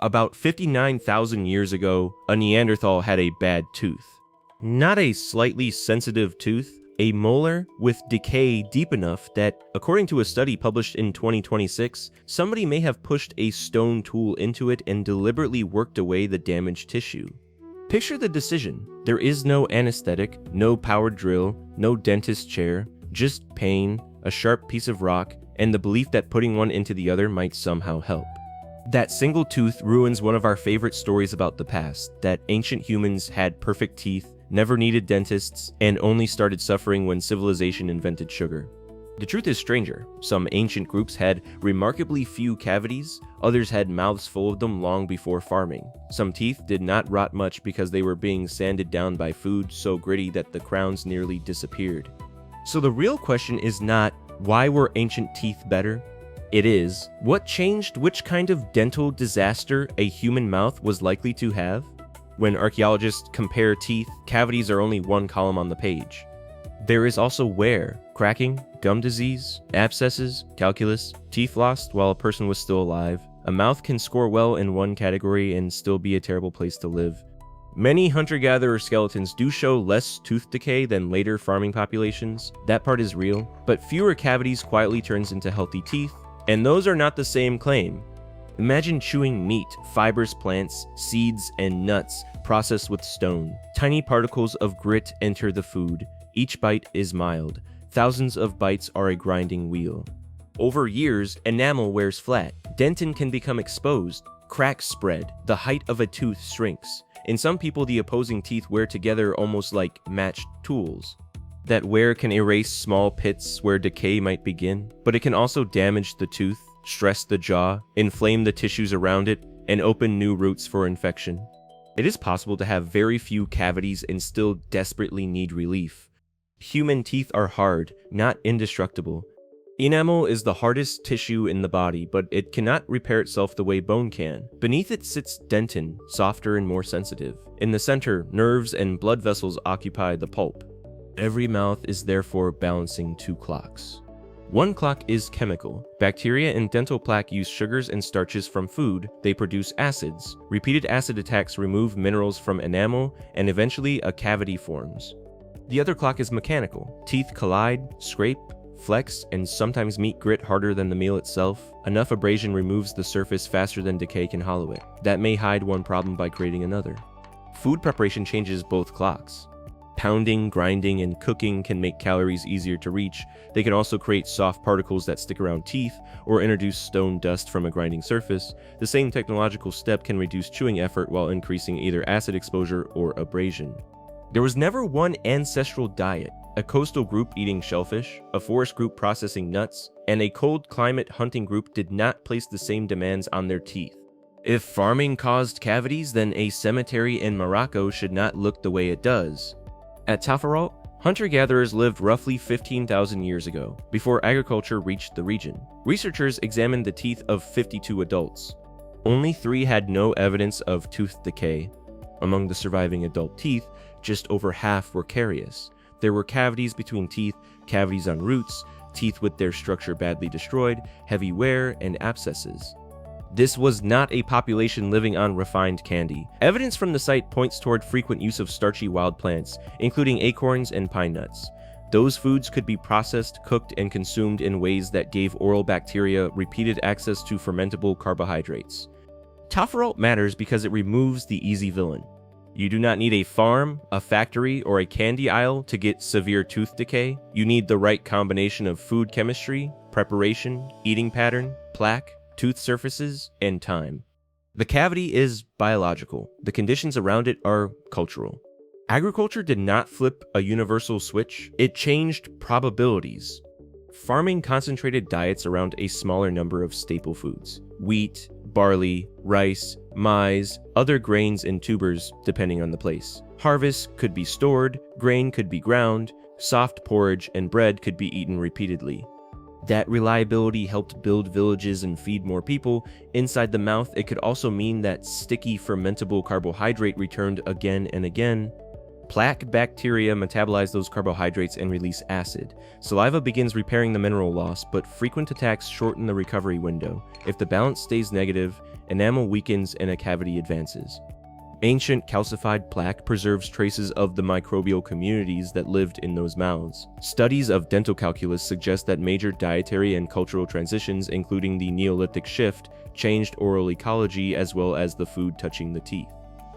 About 59,000 years ago, a Neanderthal had a bad tooth. Not a slightly sensitive tooth, a molar with decay deep enough that, according to a study published in 2026, somebody may have pushed a stone tool into it and deliberately worked away the damaged tissue. Picture the decision. There is no anesthetic, no powered drill, no dentist chair, just pain, a sharp piece of rock, and the belief that putting one into the other might somehow help. That single tooth ruins one of our favorite stories about the past, that ancient humans had perfect teeth, never needed dentists, and only started suffering when civilization invented sugar. The truth is stranger. Some ancient groups had remarkably few cavities, others had mouths full of them long before farming. Some teeth did not rot much because they were being sanded down by food so gritty that the crowns nearly disappeared. So the real question is not, why were ancient teeth better? It is, what changed which kind of dental disaster a human mouth was likely to have? When archaeologists compare teeth, cavities are only one column on the page. There is also wear, cracking, gum disease, abscesses, calculus, teeth lost while a person was still alive. A mouth can score well in one category and still be a terrible place to live. Many hunter-gatherer skeletons do show less tooth decay than later farming populations. That part is real, but fewer cavities quietly turns into healthy teeth, and those are not the same claim. Imagine chewing meat, fibrous plants, seeds, and nuts processed with stone. Tiny particles of grit enter the food. Each bite is mild. Thousands of bites are a grinding wheel. Over years, enamel wears flat. Dentin can become exposed. Cracks spread. The height of a tooth shrinks. In some people, the opposing teeth wear together almost like matched tools. That wear can erase small pits where decay might begin, but it can also damage the tooth, stress the jaw, inflame the tissues around it, and open new routes for infection. It is possible to have very few cavities and still desperately need relief. Human teeth are hard, not indestructible. Enamel is the hardest tissue in the body, but it cannot repair itself the way bone can. Beneath it sits dentin, softer and more sensitive. In the center, nerves and blood vessels occupy the pulp. Every mouth is therefore balancing two clocks. One clock is chemical. Bacteria in dental plaque use sugars and starches from food. They produce acids. Repeated acid attacks remove minerals from enamel, and eventually a cavity forms. The other clock is mechanical. Teeth collide, scrape, flex, and sometimes meet grit harder than the meal itself. Enough abrasion removes the surface faster than decay can hollow it. That may hide one problem by creating another. Food preparation changes both clocks. Pounding, grinding, and cooking can make calories easier to reach. They can also create soft particles that stick around teeth or introduce stone dust from a grinding surface. The same technological step can reduce chewing effort while increasing either acid exposure or abrasion. There was never one ancestral diet. A coastal group eating shellfish, a forest group processing nuts, and a cold climate hunting group did not place the same demands on their teeth. If farming caused cavities, then a cemetery in Morocco should not look the way it does. At Taforalt, hunter-gatherers lived roughly 15,000 years ago, before agriculture reached the region. Researchers examined the teeth of 52 adults. Only 3 had no evidence of tooth decay. Among the surviving adult teeth, just over half were carious. There were cavities between teeth, cavities on roots, teeth with their structure badly destroyed, heavy wear, and abscesses. This was not a population living on refined candy. Evidence from the site points toward frequent use of starchy wild plants, including acorns and pine nuts. Those foods could be processed, cooked, and consumed in ways that gave oral bacteria repeated access to fermentable carbohydrates. Taforalt matters because it removes the easy villain. You do not need a farm, a factory, or a candy aisle to get severe tooth decay. You need the right combination of food chemistry, preparation, eating pattern, plaque, tooth surfaces, and time. The cavity is biological. The conditions around it are cultural. Agriculture did not flip a universal switch. It changed probabilities. Farming concentrated diets around a smaller number of staple foods: wheat, barley, rice, maize, other grains and tubers depending on the place. Harvests could be stored, grain could be ground, soft porridge and bread could be eaten repeatedly. That reliability helped build villages and feed more people. Inside the mouth, it could also mean that sticky fermentable carbohydrate returned again and again. Plaque bacteria metabolize those carbohydrates and release acid. Saliva begins repairing the mineral loss, but frequent attacks shorten the recovery window. If the balance stays negative, enamel weakens and a cavity advances. Ancient calcified plaque preserves traces of the microbial communities that lived in those mouths. Studies of dental calculus suggest that major dietary and cultural transitions, including the Neolithic shift, changed oral ecology as well as the food touching the teeth.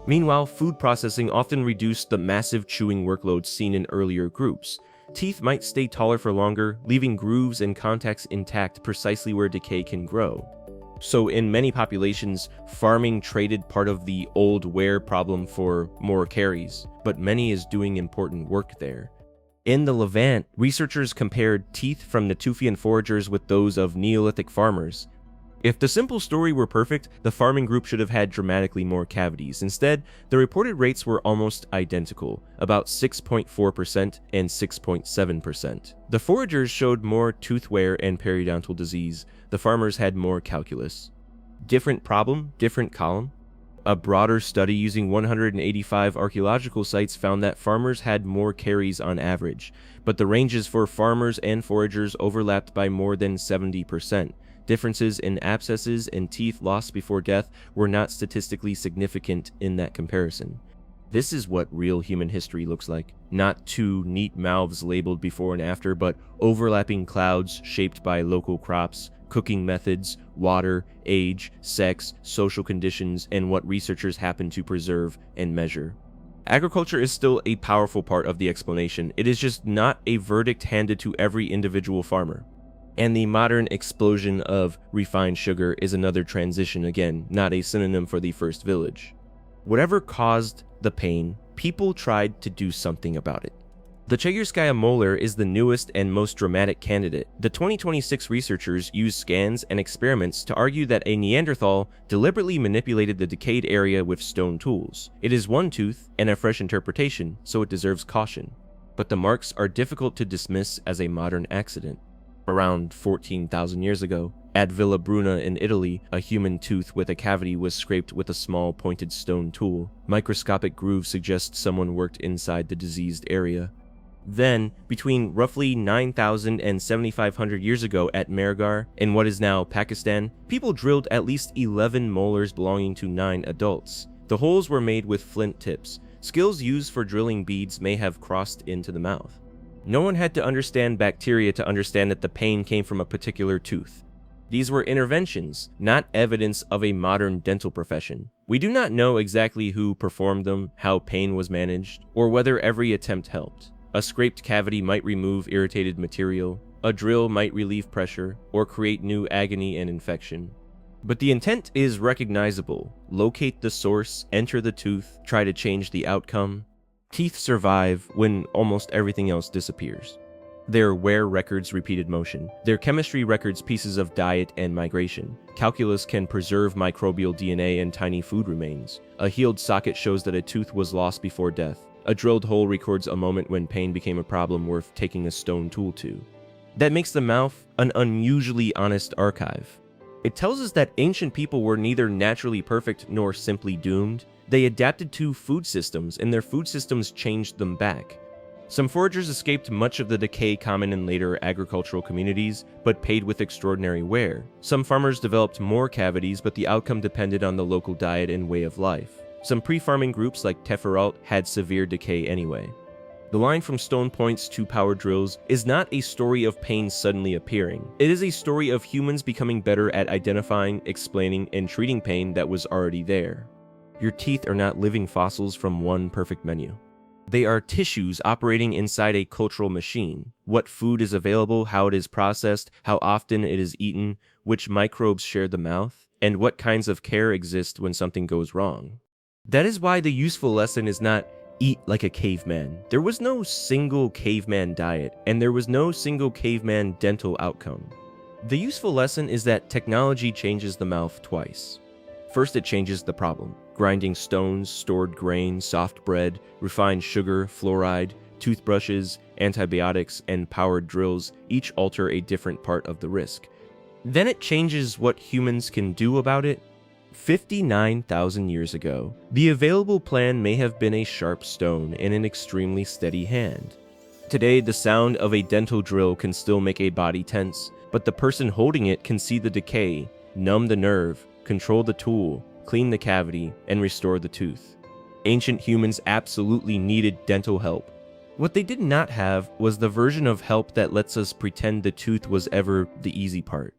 Meanwhile, food processing often reduced the massive chewing workload seen in earlier groups. Teeth might stay taller for longer, leaving grooves and contacts intact precisely where decay can grow. So in many populations, farming traded part of the old wear problem for more caries, but many is doing important work there. In the Levant, researchers compared teeth from Natufian foragers with those of Neolithic farmers. If the simple story were perfect, the farming group should have had dramatically more cavities. Instead, the reported rates were almost identical, about 6.4% and 6.7%. The foragers showed more tooth wear and periodontal disease. The farmers had more calculus. Different problem, different column. A broader study using 185 archaeological sites found that farmers had more caries on average, but the ranges for farmers and foragers overlapped by more than 70%. Differences in abscesses and teeth lost before death were not statistically significant in that comparison. This is what real human history looks like. Not two neat mouths labeled before and after, but overlapping clouds shaped by local crops, cooking methods, water, age, sex, social conditions, and what researchers happen to preserve and measure. Agriculture is still a powerful part of the explanation. It is just not a verdict handed to every individual farmer. And the modern explosion of refined sugar is another transition, again, not a synonym for the first village. Whatever caused the pain, people tried to do something about it. The Chagyrskaya molar is the newest and most dramatic candidate. The 2026 researchers used scans and experiments to argue that a Neanderthal deliberately manipulated the decayed area with stone tools. It is one tooth and a fresh interpretation, so it deserves caution. But the marks are difficult to dismiss as a modern accident. Around 14,000 years ago, at Villabruna in Italy, a human tooth with a cavity was scraped with a small pointed stone tool. Microscopic grooves suggest someone worked inside the diseased area. Then, between roughly 9,000 and 7,500 years ago at Mehrgarh, in what is now Pakistan, people drilled at least 11 molars belonging to 9 adults. The holes were made with flint tips. Skills used for drilling beads may have crossed into the mouth. No one had to understand bacteria to understand that the pain came from a particular tooth. These were interventions, not evidence of a modern dental profession. We do not know exactly who performed them, how pain was managed, or whether every attempt helped. A scraped cavity might remove irritated material, a drill might relieve pressure, or create new agony and infection. But the intent is recognizable. Locate the source, enter the tooth, try to change the outcome. Teeth survive when almost everything else disappears. Their wear records repeated motion. Their chemistry records pieces of diet and migration. Calculus can preserve microbial DNA and tiny food remains. A healed socket shows that a tooth was lost before death. A drilled hole records a moment when pain became a problem worth taking a stone tool to. That makes the mouth an unusually honest archive. It tells us that ancient people were neither naturally perfect nor simply doomed. They adapted to food systems, and their food systems changed them back. Some foragers escaped much of the decay common in later agricultural communities, but paid with extraordinary wear. Some farmers developed more cavities, but the outcome depended on the local diet and way of life. Some pre-farming groups like Taforalt had severe decay anyway. The line from stone points to power drills is not a story of pain suddenly appearing. It is a story of humans becoming better at identifying, explaining, and treating pain that was already there. Your teeth are not living fossils from one perfect menu. They are tissues operating inside a cultural machine. What food is available, how it is processed, how often it is eaten, which microbes share the mouth, and what kinds of care exist when something goes wrong. That is why the useful lesson is not eat like a caveman. There was no single caveman diet, and there was no single caveman dental outcome. The useful lesson is that technology changes the mouth twice. First, it changes the problem. Grinding stones, stored grain, soft bread, refined sugar, fluoride, toothbrushes, antibiotics, and powered drills each alter a different part of the risk. Then it changes what humans can do about it. 59,000 years ago, the available plan may have been a sharp stone and an extremely steady hand. Today, the sound of a dental drill can still make a body tense, but the person holding it can see the decay, numb the nerve, control the tool, clean the cavity, and restore the tooth. Ancient humans absolutely needed dental help. What they did not have was the version of help that lets us pretend the tooth was ever the easy part.